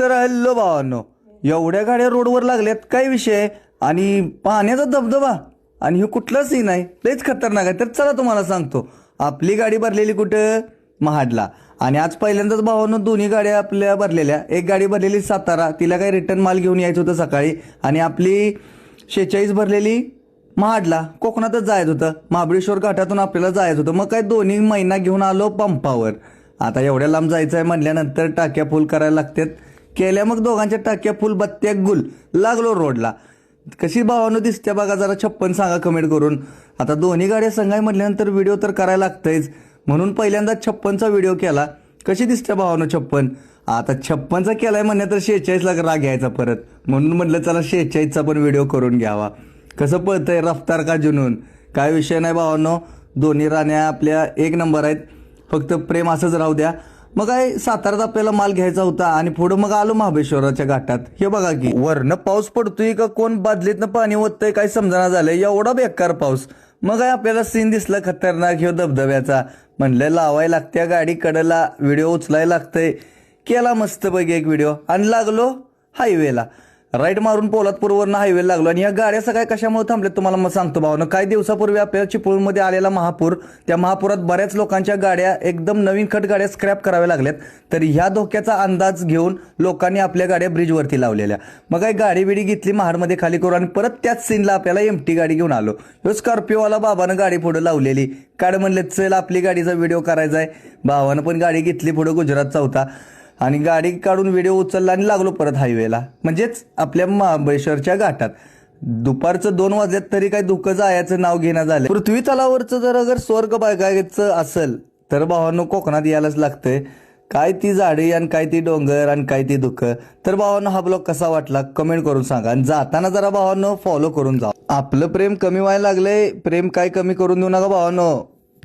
तर हल्लो भावांनो, एवढ्या गाड्या रोडवर लागल्यात, काय विषय? आणि पाण्याचा धबधबा आणि हे कुठला सीन आहे, लयच खतरनाक आहे. तर चला तुम्हाला सांगतो. आपली गाडी भरलेली कुठं? महाडला. आणि आज पहिल्यांदाच भावांनो दोन्ही गाड्या आपल्या भरलेल्या. एक गाडी भरलेली सातारा, तिला काही रिटर्न माल घेऊन यायचं होतं सकाळी. आणि आपली 46 भरलेली महाडला, कोकणातच जायचं होतं. महाबळेश्वर घाटातून आपल्याला जायचं होतं. मग काय दोन्ही महिना घेऊन आलो पंपावर. आता एवढ्या लांब जायचं आहे म्हटल्यानंतर टाक्या फुल करायला लागतात. केल्या मग दोघांच्या टाक्या फुल, बत्त्या गुल. लागलो रोडला. कशी भावानं दिसते बघा, जरा 56 सांगा कमेंट करून. आता दोन्ही गाड्या संघाय म्हटल्यानंतर व्हिडिओ तर करायला लागतंच, म्हणून पहिल्यांदा 56चा व्हिडिओ केला. कशी दिसते भावानं 56? आता 56चा केलाय म्हणणे तर 46ला राग घ्यायचा परत, म्हणून म्हटलं चला 46चा पण व्हिडिओ करून घ्यावा. कसं पळतंय रफ्तार का जुनून, काय विषय नाही भावांनो. दोन्ही राण्या आपल्या एक नंबर आहेत, फक्त प्रेम असंच राहू द्या. मग काय साताऱ्यात आपल्याला माल घ्यायचा होता आणि पुढं मग आलो महाबळेश्वराच्या घाटात. हे बघा की वरनं पाऊस पडतोय का कोण बादलीतनं पाणी ओततंय काय समजना झालंय, एवढा बेकार पाऊस. मग काय आपल्याला सीन दिसला खतरनाक ह्यो धबधब्याचा. म्हणलं लावायला लागत्या गाडी कडेला, व्हिडिओ उचलायला लागतंय. केला मस्त पैकी एक व्हिडिओ आणि लागलो हायवेला. राईट मारून पोलादपूरवरनं हायवे लागलो. आणि या गाड्या सगळ्या कशामुळे थांबल्यात तुम्हाला मग सांगतो भावना. काही दिवसापूर्वी आपल्याला चिपळूणमध्ये आलेला महापूर, त्या महापुरात बऱ्याच लोकांच्या गाड्या एकदम नवीन खट गाड्या स्क्रॅप कराव्या लागल्यात. तर ह्या धोक्याचा अंदाज घेऊन लोकांनी आपल्या गाड्या ब्रिजवरती लावलेल्या. मग काही गाडी बिडी घेतली महाडमध्ये खाली करून आणि परत त्याच सीनला आपल्याला एमटी गाडी घेऊन आलो. ह्यो स्कॉर्पिओवाला बाबानं गाडी पुढे लावलेली. काढ म्हणले चल आपली गाडीचा व्हिडिओ करायचा आहे. भावानं पण गाडी घेतली पुढे, गुजरातचा होता. आणि गाडी काढून व्हिडिओ उचलला आणि लागलो परत हायवेला, म्हणजेच आपल्या महाबळेश्वरच्या घाटात. दुपारचं 2 वाजल्यात तरी काही धुकं जायचं नाव घेणं झालं. पृथ्वी तलावरचं जर अगर स्वर्ग बघायचं असेल तर भावांनो कोकणात यायलाच लागतंय. काय ती झाडी आणि काय ती डोंगर आणि काय ती धुकं. तर भावांनो हा ब्लॉग कसा वाटला कमेंट करून सांगा. आणि जाताना जरा भावांनो फॉलो करून जा. आपलं प्रेम कमी व्हायला लागलंय, प्रेम काय कमी करून देऊ नका भावांनो.